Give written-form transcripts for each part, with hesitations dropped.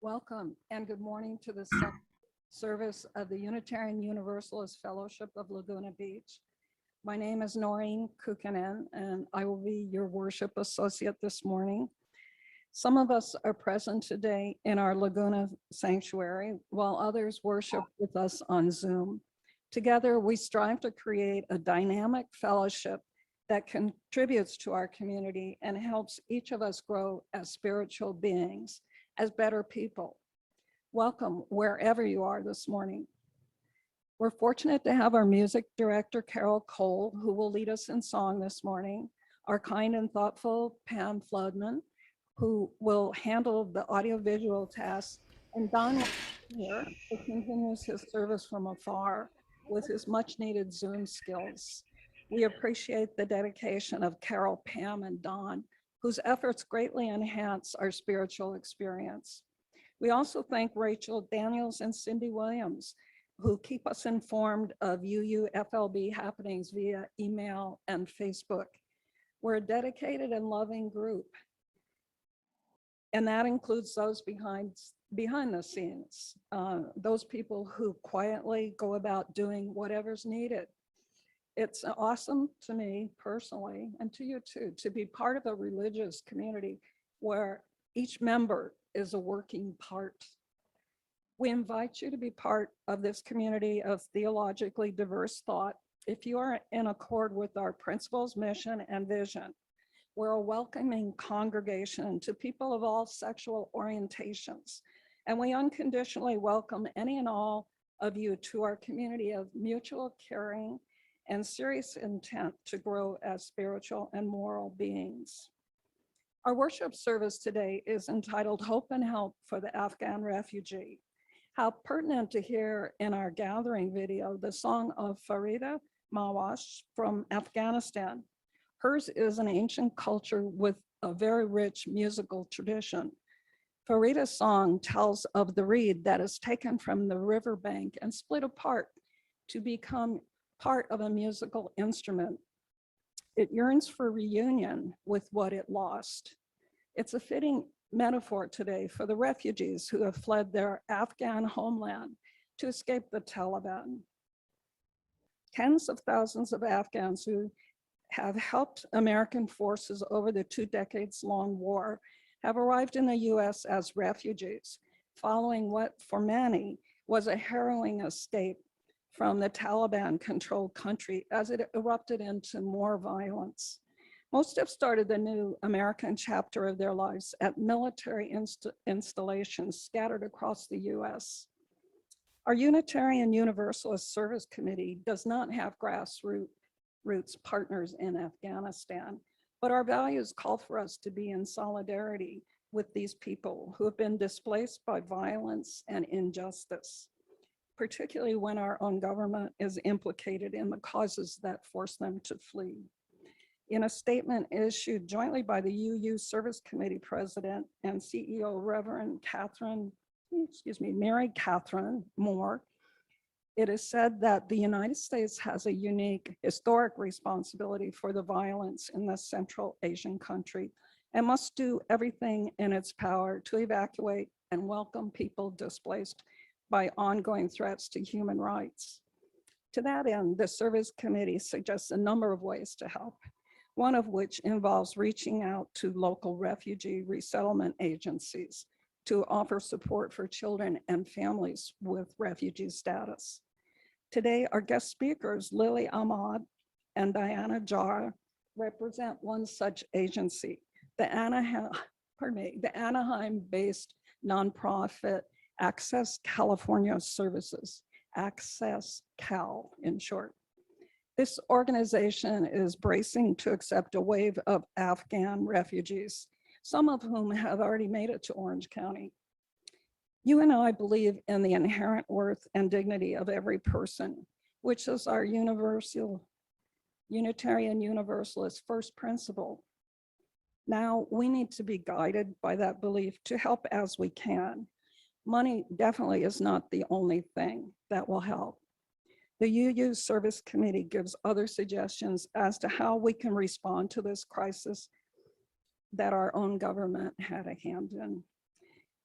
Welcome and good morning to the service of the Unitarian Universalist Fellowship of Laguna Beach. My name is Noreen Kukkonen, and I will be your worship associate this morning. Some of us are present today in our Laguna sanctuary, while others worship with us on Zoom. Together, we strive to create a dynamic fellowship that contributes to our community and helps each of us grow as spiritual beings, as better people. Welcome wherever you are this morning. We're fortunate to have our music director, Carol Cole, who will lead us in song this morning, our kind and thoughtful Pam Floodman, who will handle the audiovisual tasks, and Don here, who continues his service from afar with his much needed Zoom skills. We appreciate the dedication of Carol, Pam, and Don, whose efforts greatly enhance our spiritual experience. We also thank Rachel Daniels and Cindy Williams, who keep us informed of UUFLB happenings via email and Facebook. We're a dedicated and loving group, and that includes those behind the scenes, those people who quietly go about doing whatever's needed. It's awesome to me personally, and to you too, to be part of a religious community where each member is a working part. We invite you to be part of this community of theologically diverse thought if you are in accord with our principles, mission, and vision. We're a welcoming congregation to people of all sexual orientations, and we unconditionally welcome any and all of you to our community of mutual caring and serious intent to grow as spiritual and moral beings. Our worship service today is entitled Hope and Help for the Afghan Refugee. How pertinent to hear in our gathering video the song of Farida Mawash from Afghanistan. Hers is an ancient culture with a very rich musical tradition. Farida's song tells of the reed that is taken from the riverbank and split apart to become part of a musical instrument. It yearns for reunion with what it lost. It's a fitting metaphor today for the refugees who have fled their Afghan homeland to escape the Taliban. Tens of thousands of Afghans who have helped American forces over the 2 decades long war have arrived in the US as refugees, following what for many was a harrowing escape from the Taliban-controlled country as it erupted into more violence. Most have started the new American chapter of their lives at military installations scattered across the US. Our Unitarian Universalist Service Committee does not have grassroots partners in Afghanistan, but our values call for us to be in solidarity with these people who have been displaced by violence and injustice, particularly when our own government is implicated in the causes that force them to flee. In a statement issued jointly by the UU Service Committee President and CEO, Reverend Mary Catherine Moore, it is said that the United States has a unique historic responsibility for the violence in this Central Asian country and must do everything in its power to evacuate and welcome people displaced by ongoing threats to human rights. To that end, the Service Committee suggests a number of ways to help, one of which involves reaching out to local refugee resettlement agencies to offer support for children and families with refugee status. Today, our guest speakers, Lilly, Ahmad, and Diana Jarrah, represent one such agency, the Anaheim-based nonprofit Access California Services, Access Cal in short. This organization is bracing to accept a wave of Afghan refugees, some of whom have already made it to Orange County. You and I believe in the inherent worth and dignity of every person, which is our Unitarian Universalist first principle. Now we need to be guided by that belief to help as we can. Money definitely is not the only thing that will help. The UU Service Committee gives other suggestions as to how we can respond to this crisis that our own government had a hand in.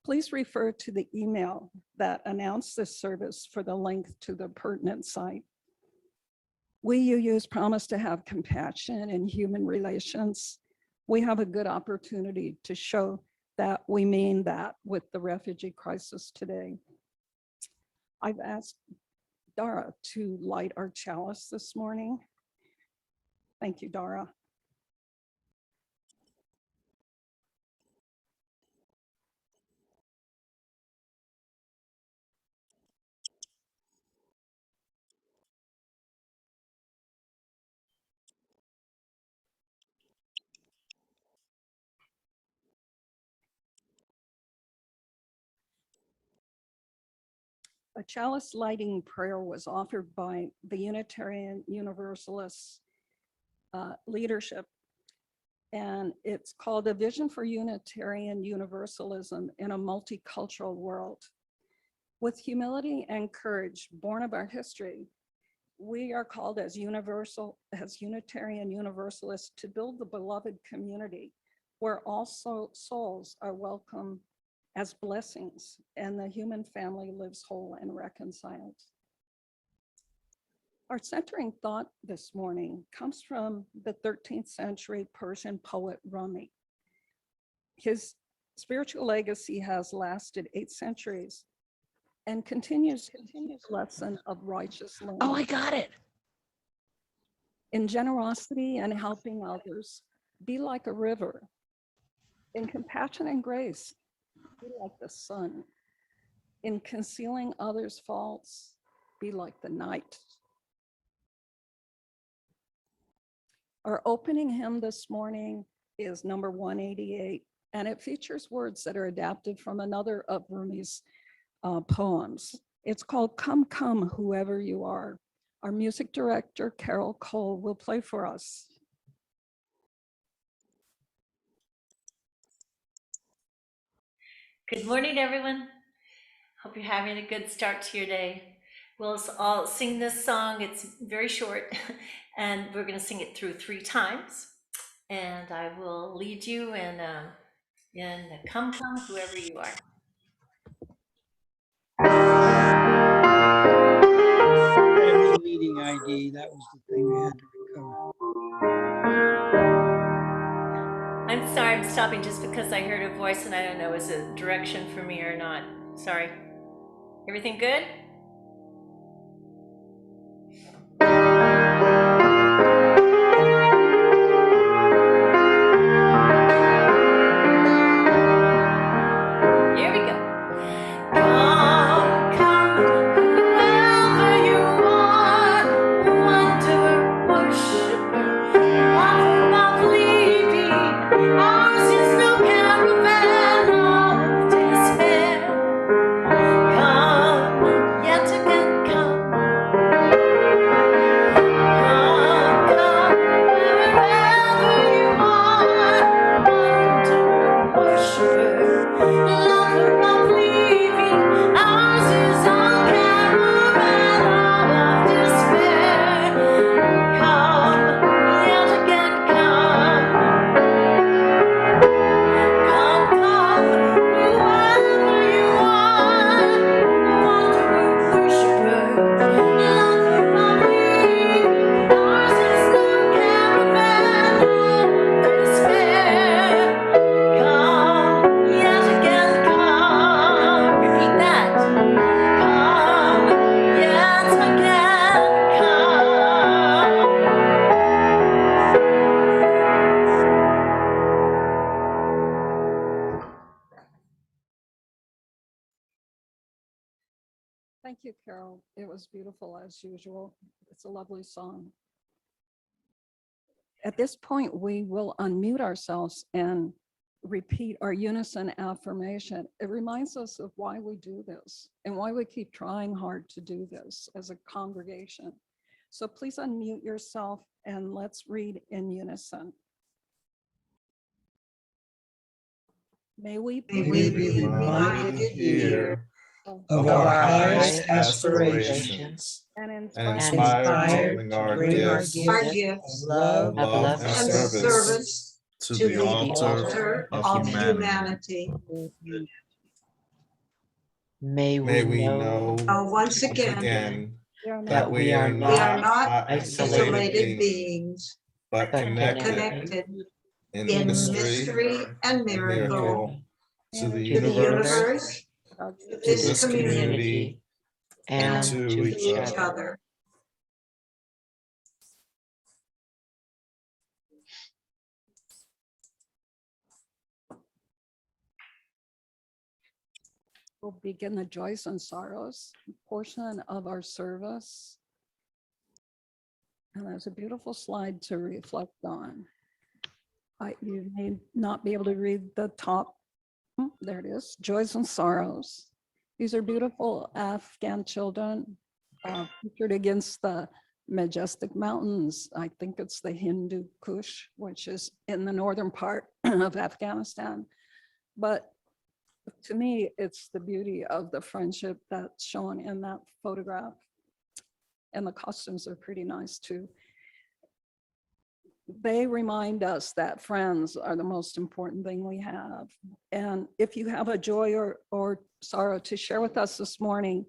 Please refer to the email that announced this service for the link to the pertinent site. We UUs promise to have compassion in human relations. We have a good opportunity to show that we mean that with the refugee crisis today. I've asked Jarrah to light our chalice this morning. Thank you, Jarrah. A chalice lighting prayer was offered by the Unitarian Universalist leadership, and it's called A Vision for Unitarian Universalism in a Multicultural World. With humility and courage born of our history, we are called as Unitarian Universalists to build the beloved community where all souls are welcome as blessings and the human family lives whole and reconciled. Our centering thought this morning comes from the 13th century Persian poet Rumi. His spiritual legacy has lasted 8 centuries and continues the lesson of righteous living. Oh, I got it. In generosity and helping others, be like a river. In compassion and grace, be like the sun. In concealing others' faults, be like the night. Our opening hymn this morning is number 188, and it features words that are adapted from another of Rumi's poems. It's called Come, Come, Whoever You Are. Our music director, Carol Cole, will play for us. Good morning, everyone. Hope you're having a good start to your day. We'll all sing this song. It's very short, and we're going to sing it through 3 times. And I will lead you in Come, Come, Whoever You Are. Meeting ID, that was the thing we had to recover. I'm sorry, I'm stopping just because I heard a voice and I don't know, is it direction for me or not? Sorry. Everything good? Here we go. Come, come, whoever you are, wonder, worshiper, lover of living. Ours is no caravan of despair. Come, yet again come. Come, come, wherever you are, wonder, worshiper, lover of living. Ours is our caravan of despair. Come, yet again come. Come, come, whoever you are, wanderer, worshiper, lover of living. Ours is no caravan of despair. Come, yet again come. Repeat that. Come, yet again come. Thank you, Carol. It was beautiful as usual. It's a lovely song. At this point, we will unmute ourselves and repeat our unison affirmation. It reminds us of why we do this and why we keep trying hard to do this as a congregation. So please unmute yourself and let's read in unison. May we May we be reminded here of our highest aspirations and and inspired inspired to to bring our gifts of love of and and service to the altar of humanity. humanity. May May we know know Once once again, again We are that not we are we are not not isolated isolated beings, beings, but but connected connected in in mystery mystery and and miracle miracle to the to the universe, universe, God. to to this this community, community, and and to to each each other. other. We'll begin the joys and sorrows portion of our service. And there's a beautiful slide to reflect on. You may not be able to read the top. There it is, joys and sorrows. These are beautiful Afghan children featured against the majestic mountains. I think it's the Hindu Kush, which is in the northern part of Afghanistan. But to me, it's the beauty of the friendship that's shown in that photograph. And the costumes are pretty nice too. They remind us that friends are the most important thing we have. And if you have a joy or sorrow to share with us this morning,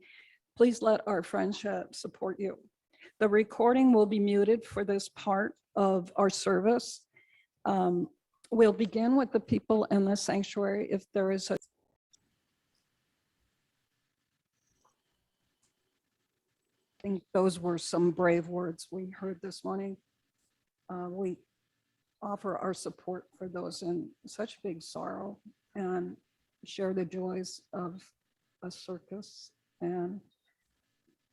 please let our friendship support you. The recording will be muted for this part of our service. We'll begin with the people in the sanctuary. If there is a I think those were some brave words we heard this morning. We offer our support for those in such big sorrow and share the joys of a circus and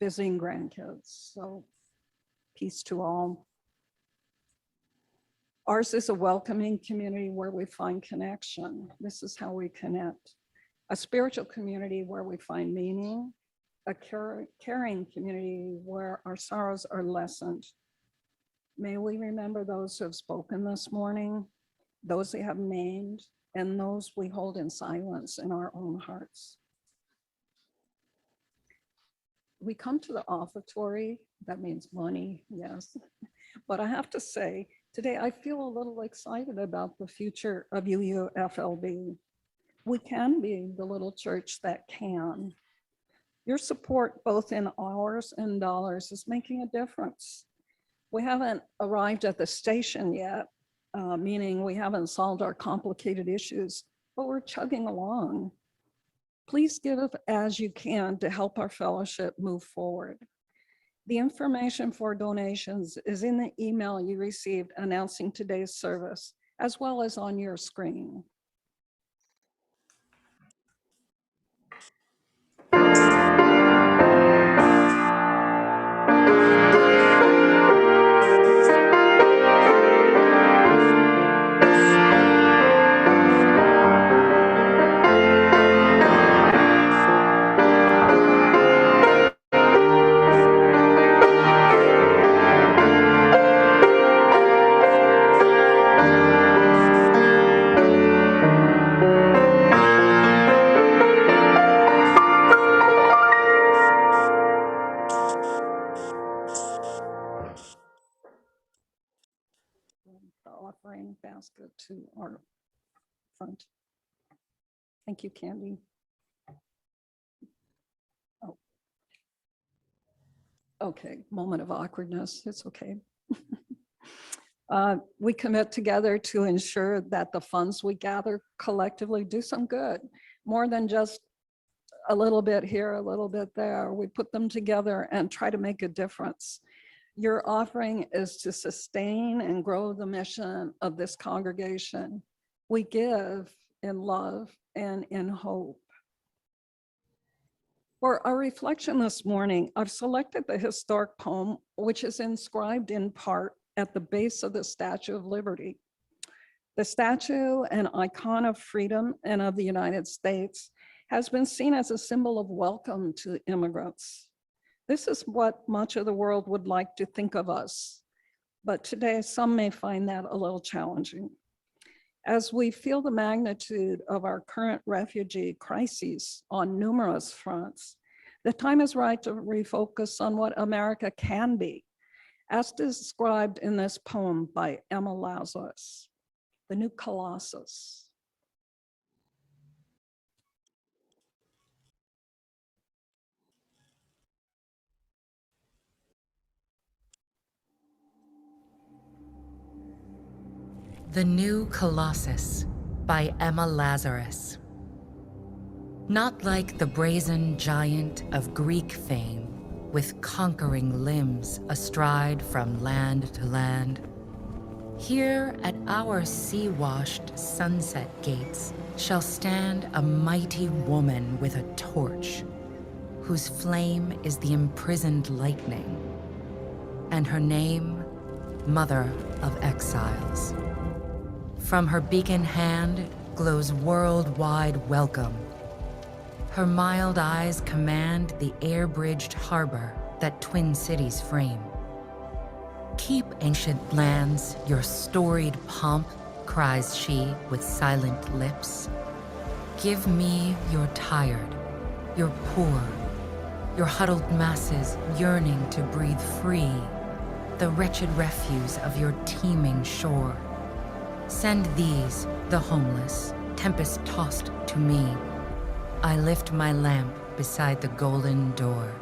visiting grandkids. So peace to all. Ours is a welcoming community where we find connection. This is how we connect. A spiritual community where we find meaning, a caring community where our sorrows are lessened. May we remember those who have spoken this morning, those we have named, and those we hold in silence in our own hearts. We come to the offertory, that means money, yes. But I have to say, today I feel a little excited about the future of UUFLB. We can be the little church that can. Your support, both in hours and dollars, is making a difference. We haven't arrived at the station yet, meaning we haven't solved our complicated issues, but we're chugging along. Please give as you can to help our fellowship move forward. The information for donations is in the email you received announcing today's service, as well as on your screen. The offering basket to our front. Thank you, Candy. Oh. Okay, moment of awkwardness, it's okay. We commit together to ensure that the funds we gather collectively do some good, more than just a little bit here, a little bit there. We put them together and try to make a difference. Your offering is to sustain and grow the mission of this congregation. We give in love and in hope. For our reflection this morning, I've selected the historic poem, which is inscribed in part at the base of the Statue of Liberty. The statue, an icon of freedom and of the United States, has been seen as a symbol of welcome to immigrants. This is what much of the world would like to think of us, but today some may find that a little challenging. As we feel the magnitude of our current refugee crises on numerous fronts, the time is right to refocus on what America can be, as described in this poem by Emma Lazarus, The New Colossus. The New Colossus by Emma Lazarus. Not like the brazen giant of Greek fame, with conquering limbs astride from land to land. Here at our sea-washed sunset gates shall stand a mighty woman with a torch, whose flame is the imprisoned lightning, and her name, Mother of Exiles. From her beacon hand glows worldwide welcome. Her mild eyes command the air-bridged harbor that twin cities frame. Keep, ancient lands, your storied pomp, cries she with silent lips. Give me your tired, your poor, your huddled masses yearning to breathe free, the wretched refuse of your teeming shore. Send these, the homeless, tempest-tossed to me. I lift my lamp beside the golden door.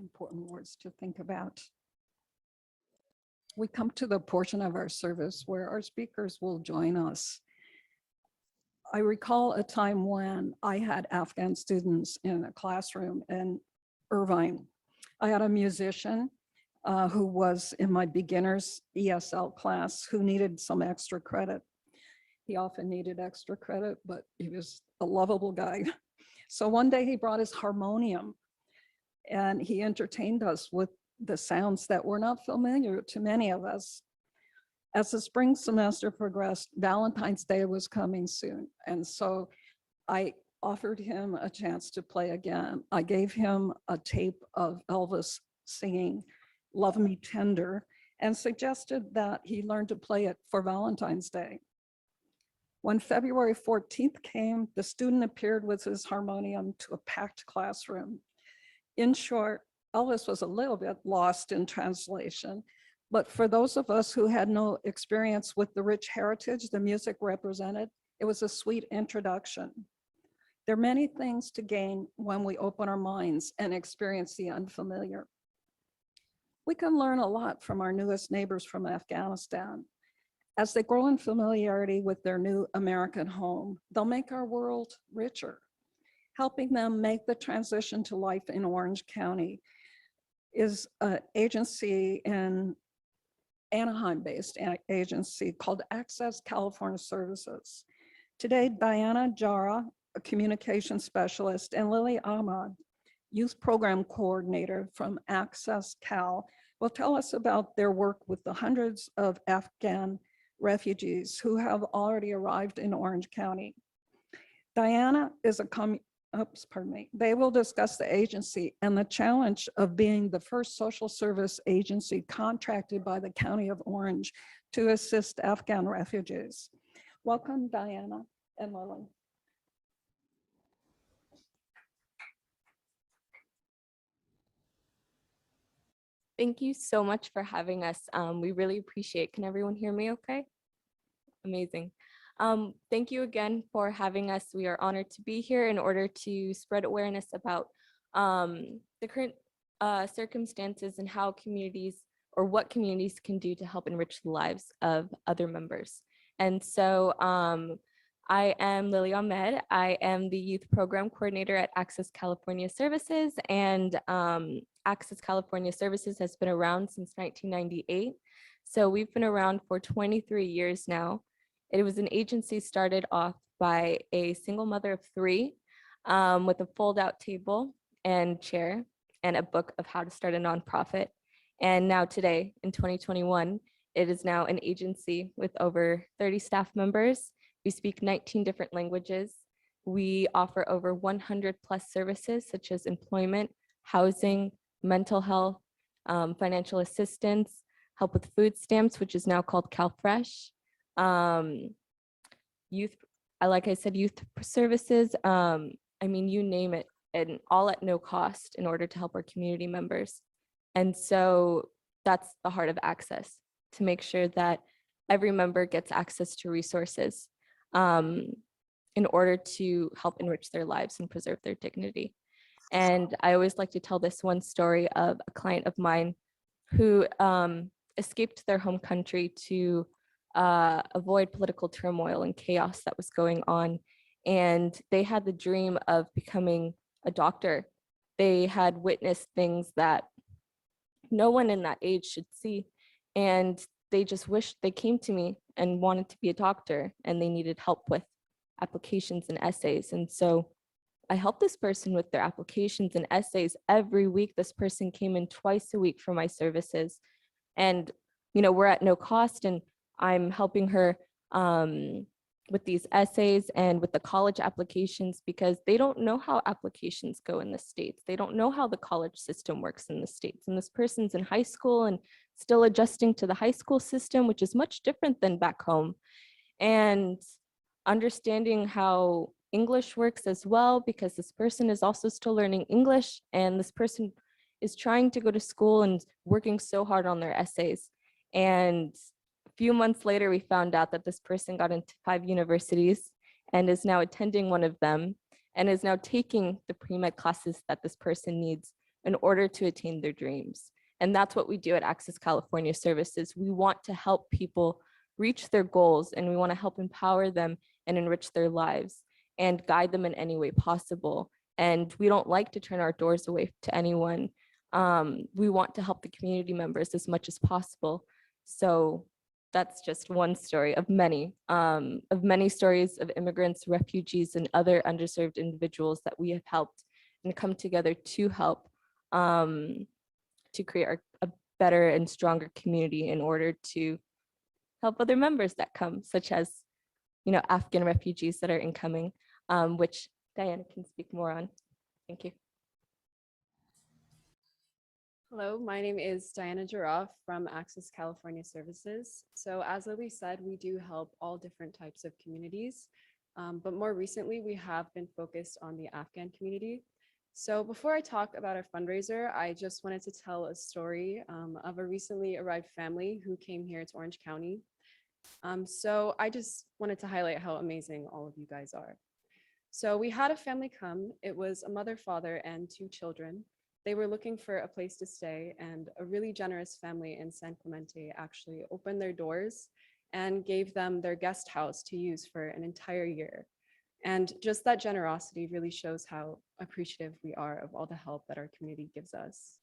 Important words to think about. We come to the portion of our service where our speakers will join us. I recall a time when I had Afghan students in a classroom in Irvine. I had a musician who was in my beginner's ESL class who needed some extra credit. He often needed extra credit, but he was a lovable guy. So one day he brought his harmonium and he entertained us with the sounds that were not familiar to many of us. As the spring semester progressed, Valentine's Day was coming soon. And so I offered him a chance to play again. I gave him a tape of Elvis singing Love Me Tender and suggested that he learn to play it for Valentine's Day. When February 14th came, the student appeared with his harmonium to a packed classroom. In short, Elvis was a little bit lost in translation, but for those of us who had no experience with the rich heritage the music represented, it was a sweet introduction. There are many things to gain when we open our minds and experience the unfamiliar. We can learn a lot from our newest neighbors from Afghanistan. As they grow in familiarity with their new American home, they'll make our world richer. Helping them make the transition to life in Orange County is an agency in Anaheim-based agency called Access California Services. Today, Diana Jarrah, a communication specialist, and Lilly Ahmad, youth program coordinator from Access Cal, will tell us about their work with the hundreds of Afghan refugees who have already arrived in Orange County. Diana is they will discuss the agency and the challenge of being the first social service agency contracted by the County of Orange to assist Afghan refugees. Welcome, Diana and Lilly. Thank you so much for having us. We really appreciate. Can everyone hear me okay? Amazing. Thank you again for having us. We are honored to be here in order to spread awareness about the current circumstances and how communities or what communities can do to help enrich the lives of other members. And so I am Lilly Ahmed. I am the youth program coordinator at Access California Services, and Access California Services has been around since 1998. So we've been around for 23 years now. It was an agency started off by a single mother of three with a fold-out table and chair and a book of how to start a nonprofit. And now today, in 2021, it is now an agency with over 30 staff members. We speak 19 different languages. We offer over 100 plus services such as employment, housing, mental health, financial assistance, help with food stamps, which is now called CalFresh, youth, like I said, youth services. I mean, you name it, and all at no cost in order to help our community members. And so that's the heart of Access, to make sure that every member gets access to resources in order to help enrich their lives and preserve their dignity. And I always like to tell this one story of a client of mine who escaped their home country to avoid political turmoil and chaos that was going on. And they had the dream of becoming a doctor. They had witnessed things that no one in that age should see. And they just wished, they came to me and wanted to be a doctor, and they needed help with applications and essays. And so I helped this person with their applications and essays every week. This person came in twice a week for my services. And, you know, we're at no cost, and I'm helping her with these essays and with the college applications, because they don't know how applications go in the States. They don't know how the college system works in the States. And this person's in high school and still adjusting to the high school system, which is much different than back home. And understanding how English works as well, because this person is also still learning English, and this person is trying to go to school and working so hard on their essays. And a few months later, we found out that this person got into 5 universities and is now attending one of them, and is now taking the pre-med classes that this person needs in order to attain their dreams. And that's what we do at Access California Services. We want to help people reach their goals, and we want to help empower them and enrich their lives and guide them in any way possible. And we don't like to turn our doors away to anyone. We want to help the community members as much as possible. So that's just one story of many stories of immigrants, refugees, and other underserved individuals that we have helped and come together to help to create a better and stronger community in order to help other members that come, such as, you know, Afghan refugees that are incoming, which Diana can speak more on. Thank you. Hello, my name is Diana Jarrah from Access California Services. So as Lilly said, we do help all different types of communities, but more recently we have been focused on the Afghan community. So before I talk about our fundraiser, I just wanted to tell a story of a recently arrived family who came here to Orange County. So I just wanted to highlight how amazing all of you guys are. So we had a family come. It was a mother, father, and 2 children. They were looking for a place to stay, and a really generous family in San Clemente actually opened their doors and gave them their guest house to use for an entire year. And just that generosity really shows how appreciative we are of all the help that our community gives us.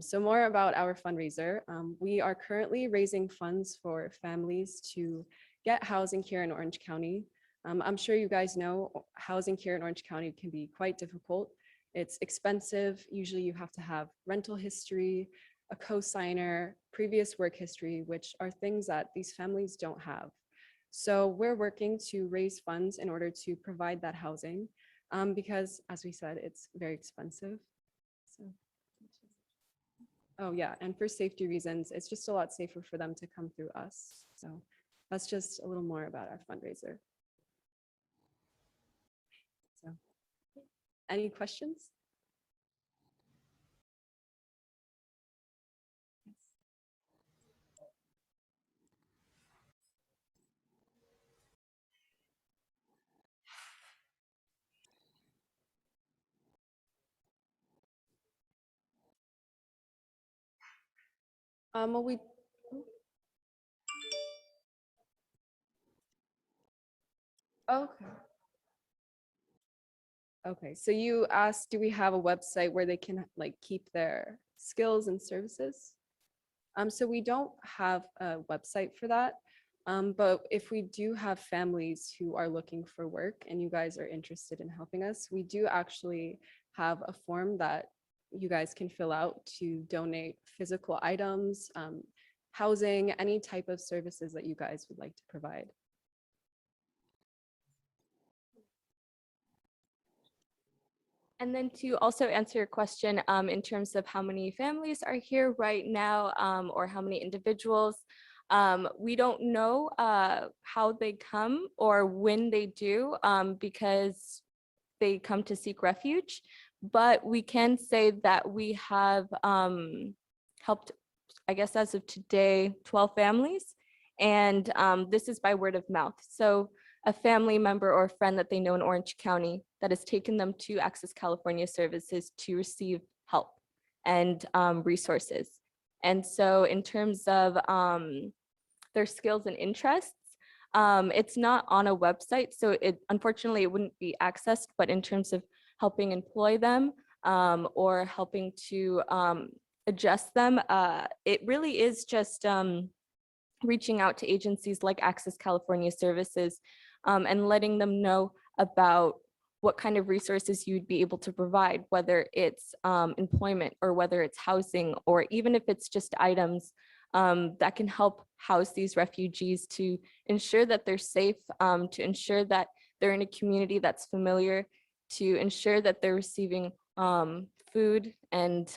So more about our fundraiser. We are currently raising funds for families to get housing here in Orange County. I'm sure you guys know housing here in Orange County can be quite difficult. It's expensive. Usually you have to have rental history, a co-signer, previous work history, which are things that these families don't have. So we're working to raise funds in order to provide that housing because, as we said, it's very expensive. So, oh yeah, and for safety reasons, it's just a lot safer for them to come through us. So that's just a little more about our fundraiser. So, any questions? Well, okay. Okay, so you asked, do we have a website where they can like keep their skills and services? So we don't have a website for that. But if we do have families who are looking for work and you guys are interested in helping us, we do actually have a form that you guys can fill out to donate physical items, housing, any type of services that you guys would like to provide. And then to also answer your question in terms of how many families are here right now or how many individuals, we don't know how they come or when they do because they come to seek refuge. But we can say that we have helped, I guess as of today, 12 families. And this is by word of mouth. So a family member or friend that they know in Orange County that has taken them to Access California Services to receive help and resources. And so in terms of their skills and interests, it's not on a website, so unfortunately it wouldn't be accessed, but in terms of helping employ them or helping to adjust them, it really is just reaching out to agencies like Access California Services and letting them know about what kind of resources you'd be able to provide, whether it's employment or whether it's housing, or even if it's just items that can help house these refugees to ensure that they're safe, to ensure that they're in a community that's familiar, to ensure that they're receiving food and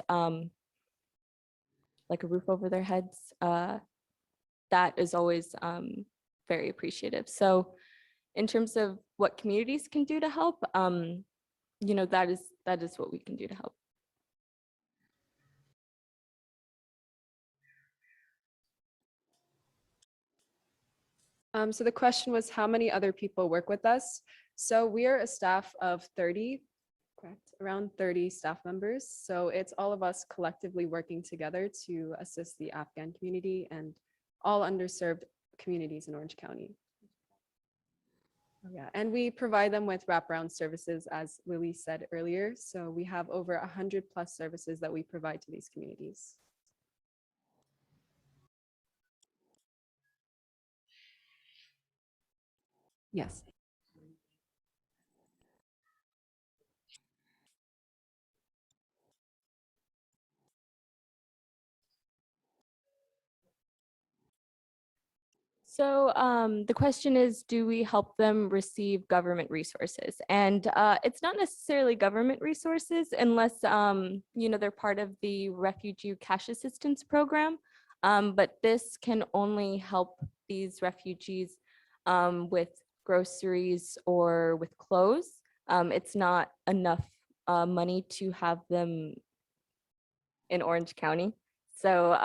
like a roof over their heads. That is always very appreciative. So in terms of what communities can do to help, you know, that is what we can do to help. So the question was, how many other people work with us? So we are a staff of 30, correct? Around 30 staff members. So it's all of us collectively working together to assist the Afghan community and all underserved communities in Orange County. Yeah, and we provide them with wraparound services, as Lilly said earlier. So we have over 100+ services that we provide to these communities. Yes. So the question is, do we help them receive government resources? And it's not necessarily government resources unless, you know, they're part of the Refugee Cash Assistance Program. But this can only help these refugees with groceries or with clothes. It's not enough money to have them in Orange County. So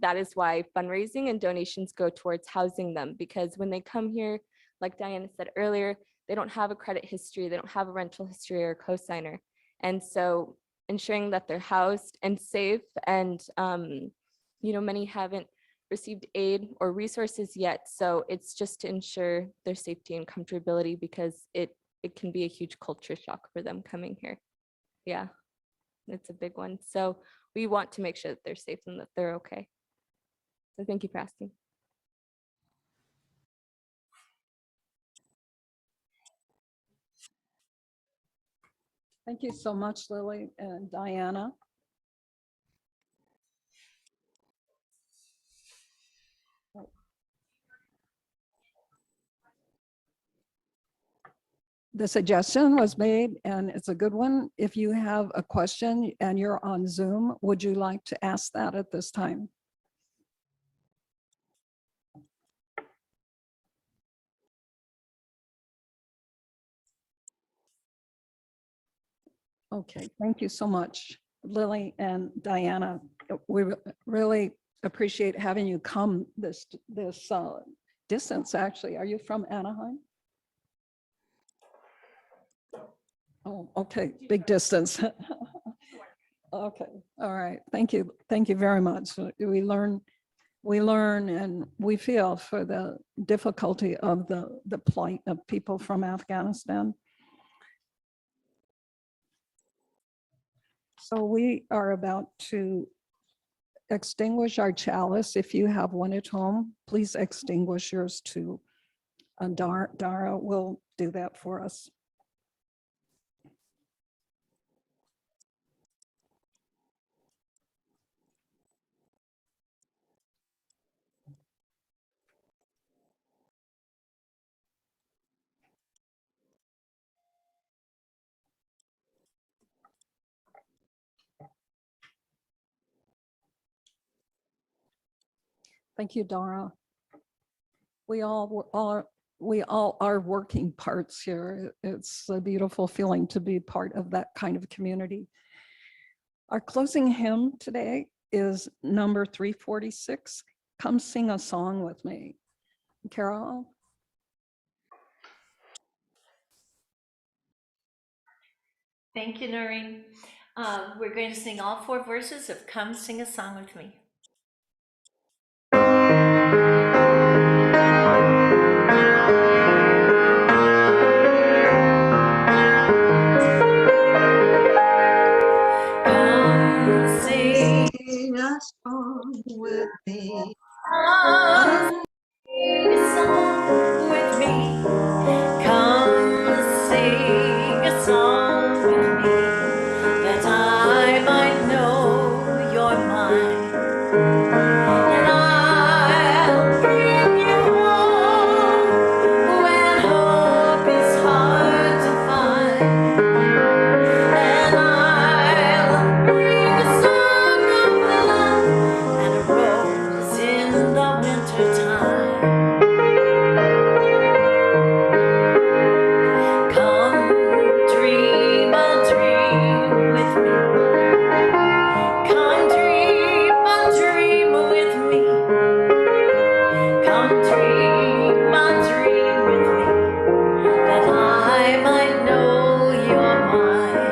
that is why fundraising and donations go towards housing them, because when they come here, like Diana said earlier, they don't have a credit history, they don't have a rental history or a cosigner. And so ensuring that they're housed and safe, and you know, many haven't received aid or resources yet. So it's just to ensure their safety and comfortability, because it can be a huge culture shock for them coming here. Yeah, it's a big one. So we want to make sure that they're safe and that they're okay. So thank you for asking. Thank you so much, Lily and Diana. The suggestion was made, and it's a good one. If you have a question and you're on Zoom, would you like to ask that at this time? Okay, thank you so much, Lily and Diana. We really appreciate having you come this distance, actually. Are you from Anaheim? Oh, okay, big distance. Okay, all right, thank you. Thank you very much. We learn and we feel for the difficulty of the plight of people from Afghanistan. So we are about to extinguish our chalice. If you have one at home, please extinguish yours too. And Dara will do that for us. Thank you, Dara. We all are working parts here. It's a beautiful feeling to be part of that kind of community. Our closing hymn today is number 346. Come sing a song with me. Carol? Thank you, Noreen. We're going to sing all 4 verses of Come Sing a Song with Me. Come sing a song with me. a song with me. Come sing a song with me, that I might know you're mine. And I'll bring you home when hope is hard to find. And I'll bring a song of love and a rose in the wintertime. Come dream a dream with me. Come dream a dream with me. Come dream a dream with me, that I might know you're mine.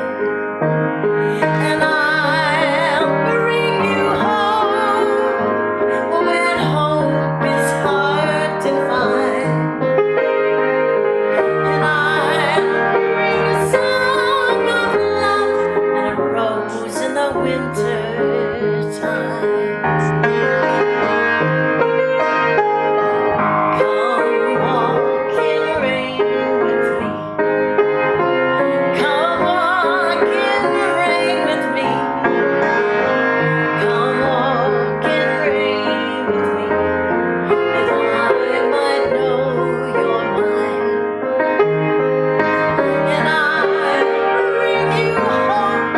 And I'll bring you home when hope is hard to find. And I'll bring a song of love and a rose in the winter time. Come walk in rain with me. Come walk in rain with me. Come walk in rain with me, that I might know you're mine. And I'll bring you home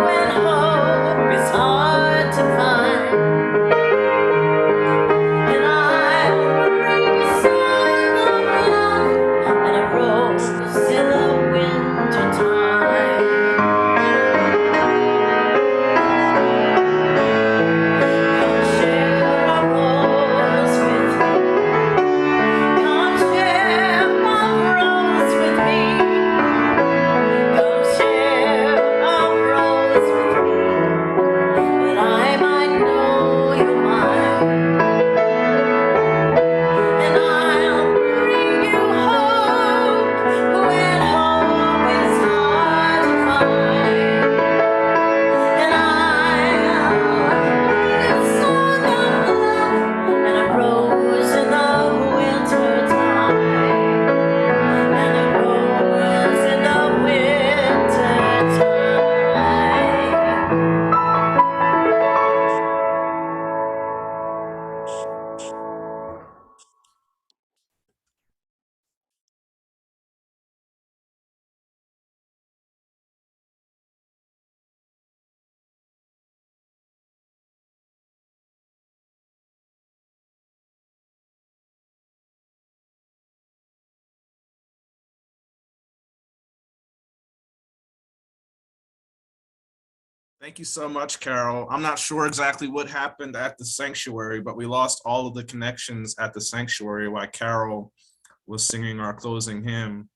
when hope is hard to find. And I'll bring a song of love and a rose in the winter time. Come share a rose with me. Come share a rose with me. Come share a rose with me, that I might know you're mine. And I'll bring you home when hope is hard to find. And I'll bring a song of love and a rose in the winter time. And a rose in the winter time. Thank you so much, Carol. I'm not sure exactly what happened at the sanctuary, but we lost all of the connections at the sanctuary while Carol was singing our closing hymn.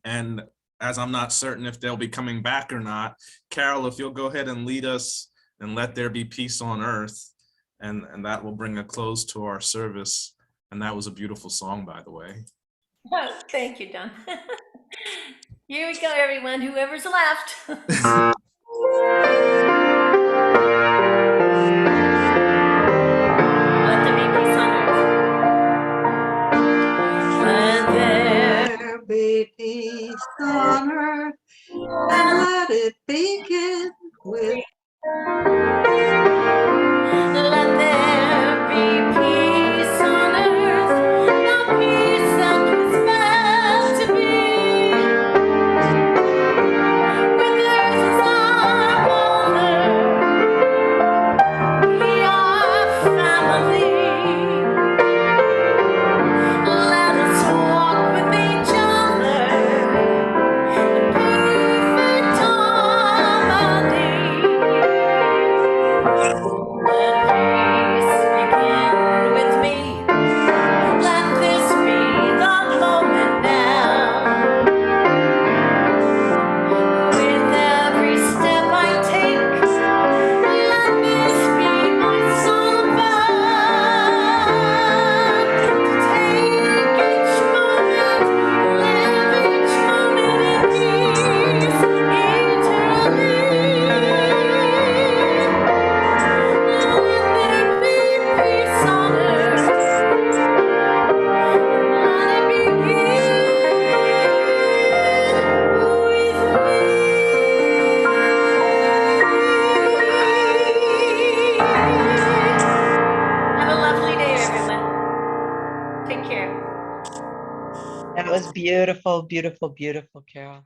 And as I'm not certain if they'll be coming back or not, Carol, if you'll go ahead and lead us and let there be peace on earth, and that will bring a close to our service. And that was a beautiful song, by the way. Oh, thank you, Don. Here we go, everyone, whoever's left. Let there be peace on earth. Let there There be peace on earth, and let it begin with Let there be peace on earth, the peace that was meant to be. With earth as our mother, we are family. Let us walk with each other in perfect harmony. was beautiful, beautiful, beautiful, Carol.